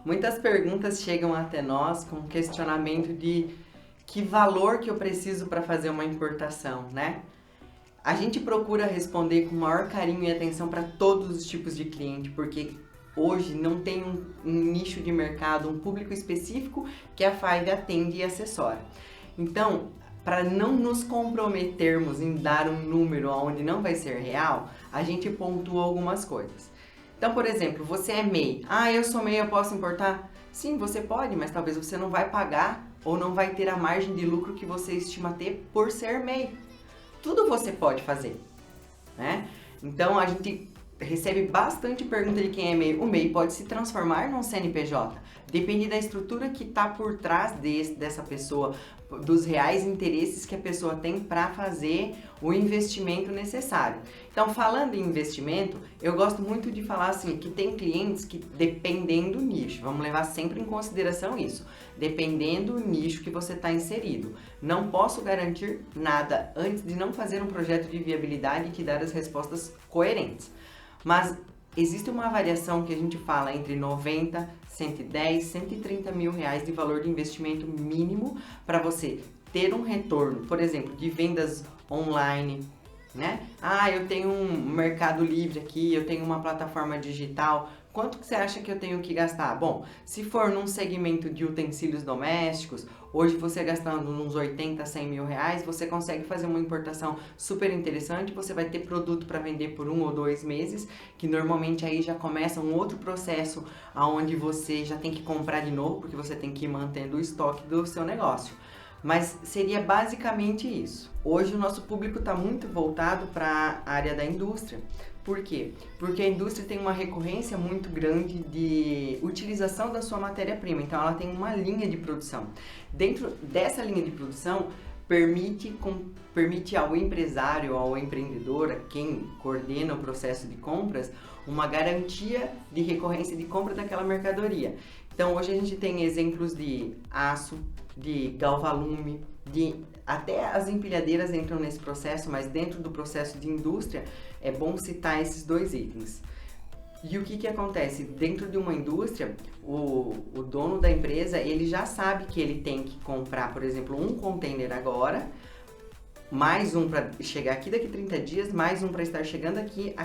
Muitas perguntas chegam até nós com questionamento de que valor que eu preciso para fazer uma importação, né? A gente procura responder com maior carinho e atenção para todos os tipos de cliente, porque hoje não tem um nicho de mercado, um público específico que a Five atende e assessora. Então, para não nos comprometermos em dar um número onde não vai ser real, a gente pontua algumas coisas. Então, por exemplo, você é MEI. Ah, eu sou MEI, eu posso importar? Sim, você pode, mas talvez você não vai pagar ou não vai ter a margem de lucro que você estima ter por ser MEI. Tudo você pode fazer, né? Então, a gente recebe bastante pergunta de quem é MEI. O MEI pode se transformar num CNPJ. Depende da estrutura que está por trás dessa pessoa, dos reais interesses que a pessoa tem para fazer o investimento necessário. Então, falando em investimento, eu gosto muito de falar assim, que tem clientes que, dependendo do nicho, vamos levar sempre em consideração isso, dependendo do nicho que você está inserido. Não posso garantir nada antes de não fazer um projeto de viabilidade e te dar as respostas coerentes. Mas existe uma variação que a gente fala entre 90, 110, 130 mil reais de valor de investimento mínimo para você ter um retorno, por exemplo, de vendas online, né? Ah, eu tenho um Mercado Livre aqui, eu tenho uma plataforma digital. Quanto que você acha que eu tenho que gastar? Bom, se for num segmento de utensílios domésticos, hoje você gastando uns 80, 100 mil reais, você consegue fazer uma importação super interessante, você vai ter produto para vender por 1 ou 2 meses, que normalmente aí já começa um outro processo, onde você já tem que comprar de novo, porque você tem que ir mantendo o estoque do seu negócio. Mas seria basicamente isso. Hoje o nosso público está muito voltado para a área da indústria. Por quê? Porque a indústria tem uma recorrência muito grande de utilização da sua matéria-prima. Então ela tem uma linha de produção. Dentro dessa linha de produção, permite ao empresário, ao empreendedor, a quem coordena o processo de compras, uma garantia de recorrência de compra daquela mercadoria. Então hoje a gente tem exemplos de aço, de galvalume, até as empilhadeiras entram nesse processo, mas dentro do processo de indústria é bom citar esses dois itens. E o que acontece? Dentro de uma indústria, o dono da empresa, ele já sabe que ele tem que comprar, por exemplo, um container agora, mais um para chegar aqui daqui 30 dias, mais um para estar chegando aqui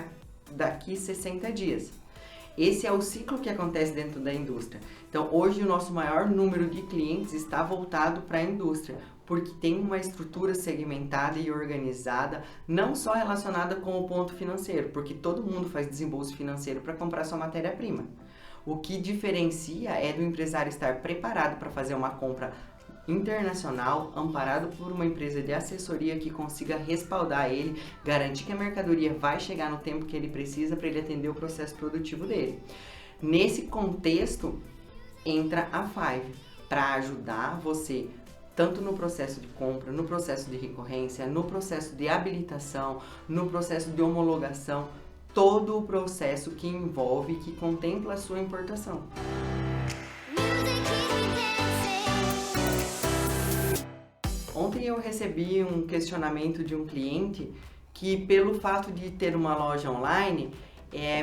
daqui 60 dias. Esse é o ciclo que acontece dentro da indústria. Então, hoje o nosso maior número de clientes está voltado para a indústria, porque tem uma estrutura segmentada e organizada, não só relacionada com o ponto financeiro, porque todo mundo faz desembolso financeiro para comprar sua matéria-prima. O que diferencia é do empresário estar preparado para fazer uma compra internacional, amparado por uma empresa de assessoria que consiga respaldar ele, garantir que a mercadoria vai chegar no tempo que ele precisa para ele atender o processo produtivo dele. Nesse contexto, entra a Five para ajudar você tanto no processo de compra, no processo de recorrência, no processo de habilitação, no processo de homologação, todo o processo que envolve, que contempla a sua importação. Ontem eu recebi um questionamento de um cliente que, pelo fato de ter uma loja online,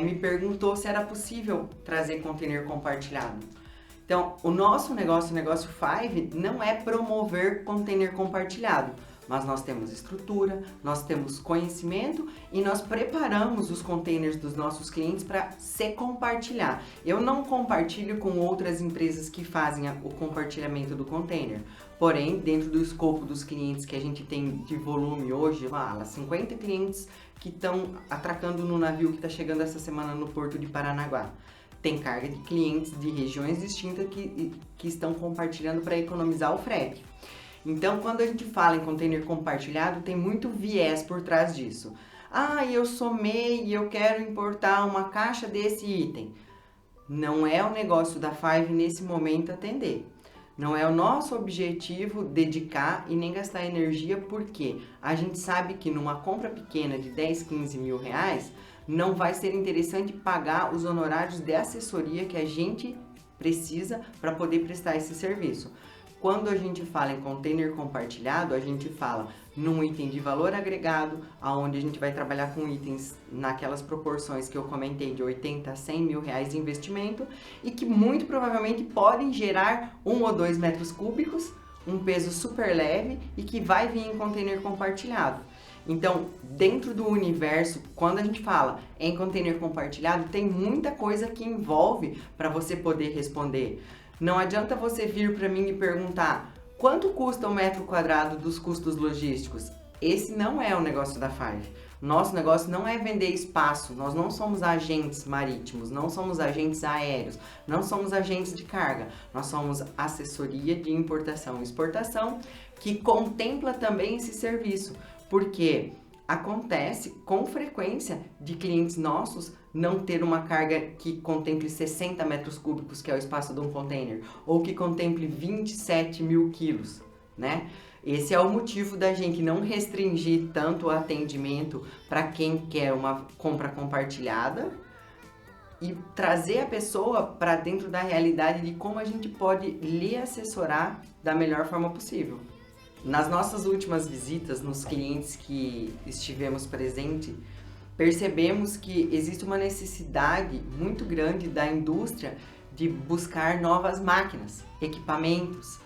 me perguntou se era possível trazer container compartilhado. Então, o nosso negócio, o negócio Five, não é promover container compartilhado, mas nós temos estrutura, nós temos conhecimento e nós preparamos os containers dos nossos clientes para se compartilhar. Eu não compartilho com outras empresas que fazem o compartilhamento do container, porém, dentro do escopo dos clientes que a gente tem de volume hoje, 50 clientes que estão atracando no navio que está chegando essa semana no porto de Paranaguá. Tem carga de clientes de regiões distintas que estão compartilhando para economizar o frete. Então, quando a gente fala em container compartilhado, tem muito viés por trás disso. Ah, eu sou MEI e eu quero importar uma caixa desse item. Não é o negócio da Five nesse momento atender. Não é o nosso objetivo dedicar e nem gastar energia, porque a gente sabe que numa compra pequena de 10, 15 mil reais, não vai ser interessante pagar os honorários de assessoria que a gente precisa para poder prestar esse serviço. Quando a gente fala em container compartilhado, a gente fala num item de valor agregado, aonde a gente vai trabalhar com itens naquelas proporções que eu comentei, de 80 a 100 mil reais de investimento, e que muito provavelmente podem gerar 1 ou 2 metros cúbicos, um peso super leve e que vai vir em container compartilhado. Então, dentro do universo, quando a gente fala em container compartilhado, tem muita coisa que envolve para você poder responder. Não adianta você vir para mim e perguntar quanto custa o metro quadrado dos custos logísticos. Esse não é o negócio da Five. Nosso negócio não é vender espaço, nós não somos agentes marítimos, não somos agentes aéreos, não somos agentes de carga, nós somos assessoria de importação e exportação que contempla também esse serviço, porque acontece com frequência de clientes nossos não ter uma carga que contemple 60 metros cúbicos, que é o espaço de um container, ou que contemple 27 mil quilos, né? Esse é o motivo da gente não restringir tanto o atendimento para quem quer uma compra compartilhada e trazer a pessoa para dentro da realidade de como a gente pode lhe assessorar da melhor forma possível. Nas nossas últimas visitas, nos clientes que estivemos presentes, percebemos que existe uma necessidade muito grande da indústria de buscar novas máquinas, equipamentos,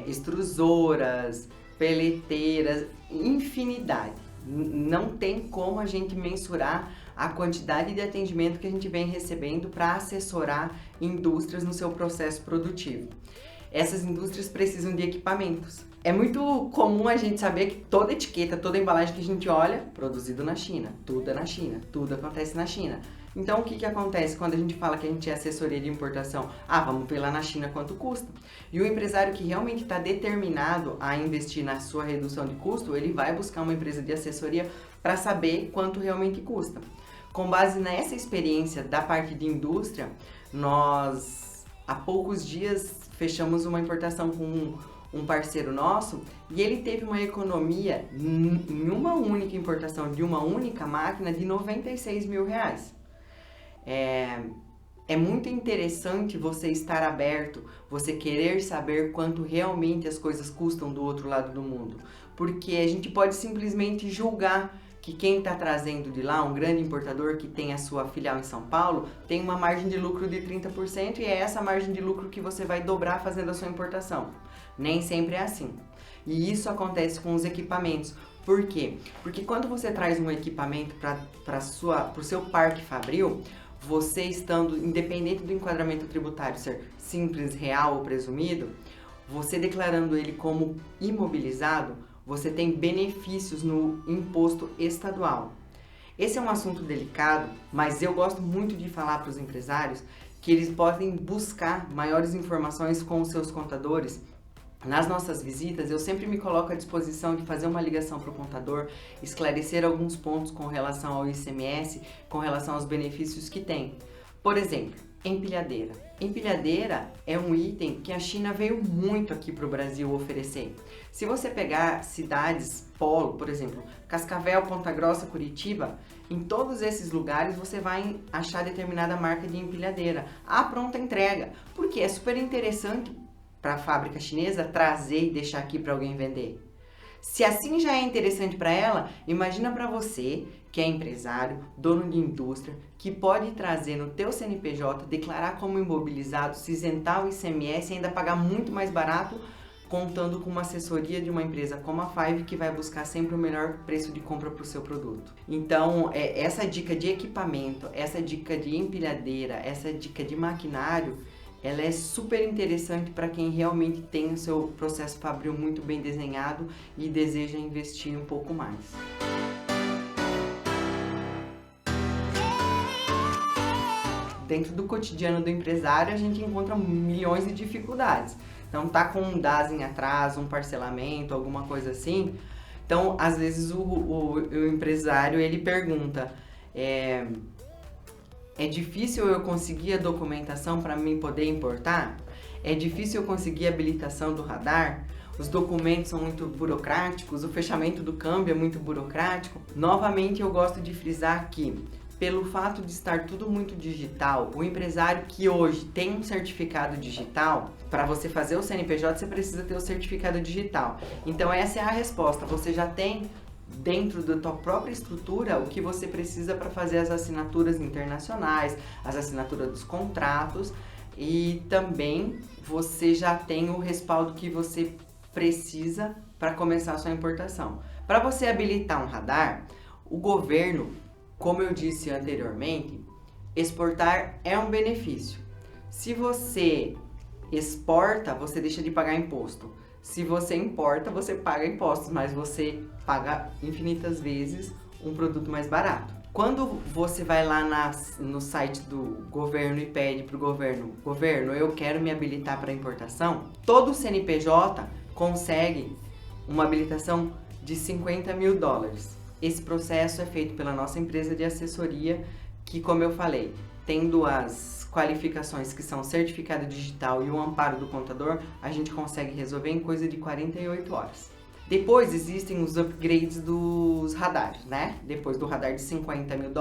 extrusoras, peleteiras, infinidade. Não tem como a gente mensurar a quantidade de atendimento que a gente vem recebendo para assessorar indústrias no seu processo produtivo. Essas indústrias precisam de equipamentos. É muito comum a gente saber que toda etiqueta, toda embalagem que a gente olha, produzido na China, tudo é na China, tudo acontece na China. Então, o que acontece quando a gente fala que a gente é assessoria de importação? Vamos ver lá na China quanto custa. E o empresário que realmente está determinado a investir na sua redução de custo, ele vai buscar uma empresa de assessoria para saber quanto realmente custa. Com base nessa experiência da parte de indústria, nós, há poucos dias, fechamos uma importação com um parceiro nosso e ele teve uma economia em uma única importação de uma única máquina de 96 mil reais. É muito interessante você estar aberto, você querer saber quanto realmente as coisas custam do outro lado do mundo, porque a gente pode simplesmente julgar que quem está trazendo de lá, um grande importador que tem a sua filial em São Paulo, tem uma margem de lucro de 30% e é essa margem de lucro que você vai dobrar fazendo a sua importação. Nem sempre é assim. E isso acontece com os equipamentos. Por quê? Porque quando você traz um equipamento para o seu parque fabril, você estando, independente do enquadramento tributário ser simples, real ou presumido, você declarando ele como imobilizado, você tem benefícios no imposto estadual. Esse é um assunto delicado, mas eu gosto muito de falar para os empresários que eles podem buscar maiores informações com os seus contadores. Nas nossas visitas, eu sempre me coloco à disposição de fazer uma ligação para o contador, esclarecer alguns pontos com relação ao ICMS, com relação aos benefícios que tem. Por exemplo, empilhadeira. Empilhadeira é um item que a China veio muito aqui para o Brasil oferecer. Se você pegar cidades polo, por exemplo, Cascavel, Ponta Grossa, Curitiba, em todos esses lugares você vai achar determinada marca de empilhadeira à pronta entrega, porque é super interessante para a fábrica chinesa trazer e deixar aqui para alguém vender. Se assim já é interessante para ela, imagina para você que é empresário, dono de indústria, que pode trazer no teu CNPJ, declarar como imobilizado, se isentar o ICMS e ainda pagar muito mais barato, contando com uma assessoria de uma empresa como a Five, que vai buscar sempre o melhor preço de compra para o seu produto. Então, essa dica de equipamento, essa dica de empilhadeira, essa dica de maquinário, ela é super interessante para quem realmente tem o seu processo fabril muito bem desenhado e deseja investir um pouco mais. Dentro do cotidiano do empresário, a gente encontra milhões de dificuldades. Então, tá com um DAS em atraso, um parcelamento, alguma coisa assim. Então, às vezes o empresário, ele pergunta... É difícil eu conseguir a documentação para mim poder importar? É difícil eu conseguir a habilitação do radar? Os documentos são muito burocráticos? O fechamento do câmbio é muito burocrático? Novamente, eu gosto de frisar que pelo fato de estar tudo muito digital, o empresário que hoje tem um certificado digital, para você fazer o CNPJ, você precisa ter o certificado digital. Então essa é a resposta, você já tem dentro da tua própria estrutura o que você precisa para fazer as assinaturas internacionais, as assinaturas dos contratos, e também você já tem o respaldo que você precisa para começar a sua importação. Para você habilitar um radar, o governo, como eu disse anteriormente, exportar é um benefício. Se você exporta, você deixa de pagar imposto. Se você importa, você paga impostos, mas você paga infinitas vezes um produto mais barato. Quando você vai lá no site do governo e pede para o governo, eu quero me habilitar para importação, todo CNPJ consegue uma habilitação de $50 mil. Esse processo é feito pela nossa empresa de assessoria, que, como eu falei, tendo as qualificações que são certificado digital e o amparo do contador, a gente consegue resolver em coisa de 48 horas. Depois existem os upgrades dos radares, né? Depois do radar de $50 mil,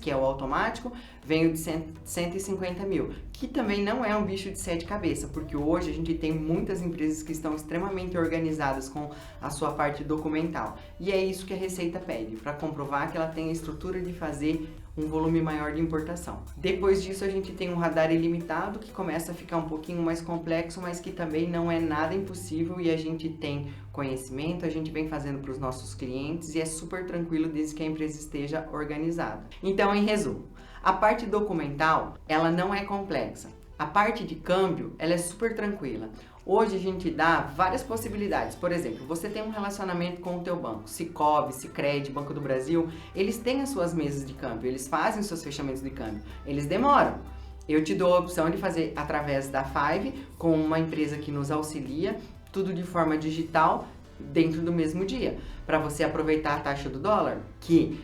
que é o automático, vem o de 150 mil, que também não é um bicho de 7 cabeças, porque hoje a gente tem muitas empresas que estão extremamente organizadas com a sua parte documental. E é isso que a Receita pede, para comprovar que ela tem a estrutura de fazer um volume maior de importação. Depois disso a gente tem um radar ilimitado, que começa a ficar um pouquinho mais complexo, mas que também não é nada impossível, e a gente tem conhecimento, a gente vem fazendo para os nossos clientes e é super tranquilo desde que a empresa esteja organizada. Então, em resumo, a parte documental, ela não é complexa. A parte de câmbio, ela é super tranquila. Hoje a gente dá várias possibilidades. Por exemplo, você tem um relacionamento com o teu banco, Sicoob, Sicredi, Banco do Brasil, eles têm as suas mesas de câmbio, eles fazem os seus fechamentos de câmbio. Eles demoram. Eu te dou a opção de fazer através da Five, com uma empresa que nos auxilia, tudo de forma digital, dentro do mesmo dia, para você aproveitar a taxa do dólar, que,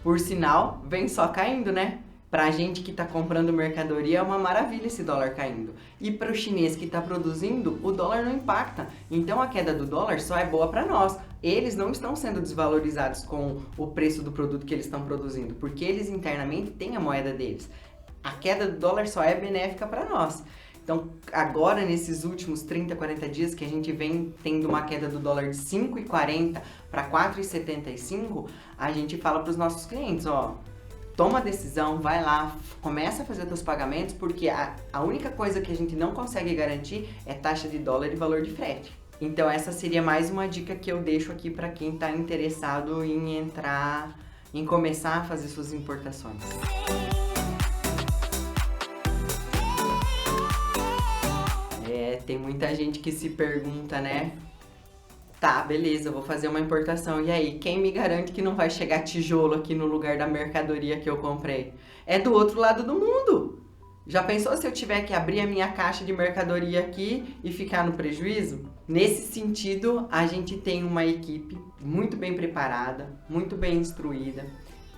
por sinal, vem só caindo, né? Pra gente que está comprando mercadoria é uma maravilha esse dólar caindo. E para o chinês que está produzindo, o dólar não impacta. Então a queda do dólar só é boa para nós. Eles não estão sendo desvalorizados com o preço do produto que eles estão produzindo, porque eles internamente têm a moeda deles. A queda do dólar só é benéfica para nós. Então, agora, nesses últimos 30, 40 dias que a gente vem tendo uma queda do dólar de 5,40 para 4,75, a gente fala para os nossos clientes, ó, toma a decisão, vai lá, começa a fazer os teus pagamentos, porque a única coisa que a gente não consegue garantir é taxa de dólar e valor de frete. Então essa seria mais uma dica que eu deixo aqui para quem está interessado em entrar, em começar a fazer suas importações. Tem muita gente que se pergunta, né? Tá, beleza, eu vou fazer uma importação. E aí, quem me garante que não vai chegar tijolo aqui no lugar da mercadoria que eu comprei? É do outro lado do mundo. Já pensou se eu tiver que abrir a minha caixa de mercadoria aqui e ficar no prejuízo? Nesse sentido, a gente tem uma equipe muito bem preparada, muito bem instruída,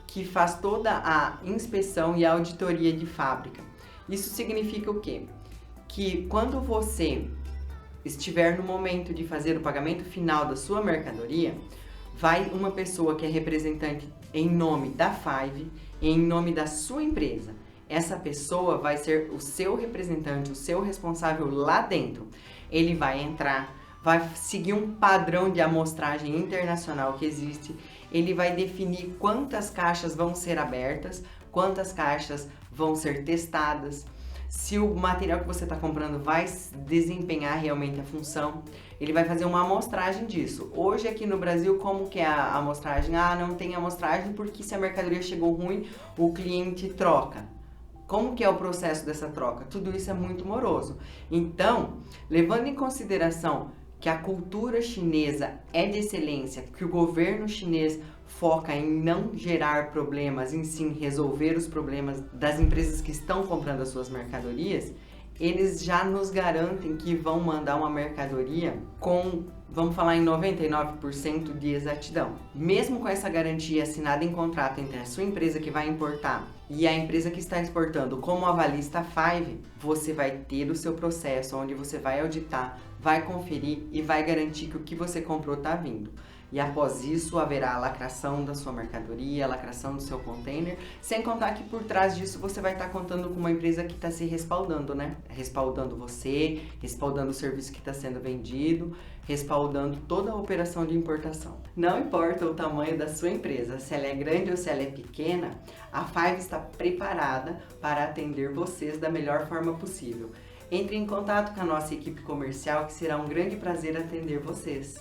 que faz toda a inspeção e a auditoria de fábrica. Isso significa o quê? Que quando você estiver no momento de fazer o pagamento final da sua mercadoria, vai uma pessoa que é representante em nome da Five, em nome da sua empresa. Essa pessoa vai ser o seu representante, o seu responsável lá dentro. Ele vai entrar, vai seguir um padrão de amostragem internacional que existe, ele vai definir quantas caixas vão ser abertas, quantas caixas vão ser testadas, se o material que você está comprando vai desempenhar realmente a função. Ele vai fazer uma amostragem disso. Hoje aqui no Brasil, como que é a amostragem? Ah, não tem amostragem porque se a mercadoria chegou ruim, o cliente troca. Como que é o processo dessa troca? Tudo isso é muito moroso. Então, levando em consideração que a cultura chinesa é de excelência, que o governo chinês foca em não gerar problemas, em sim resolver os problemas das empresas que estão comprando as suas mercadorias, eles já nos garantem que vão mandar uma mercadoria com, vamos falar, em 99% de exatidão. Mesmo com essa garantia assinada em contrato entre a sua empresa que vai importar e a empresa que está exportando, como avalista Five, você vai ter o seu processo onde você vai auditar, vai conferir e vai garantir que o que você comprou está vindo. E após isso haverá a lacração da sua mercadoria, a lacração do seu container, sem contar que por trás disso você vai estar contando com uma empresa que está se respaldando, né? Respaldando você, respaldando o serviço que está sendo vendido, respaldando toda a operação de importação. Não importa o tamanho da sua empresa, se ela é grande ou se ela é pequena, a Five está preparada para atender vocês da melhor forma possível. Entre em contato com a nossa equipe comercial, que será um grande prazer atender vocês.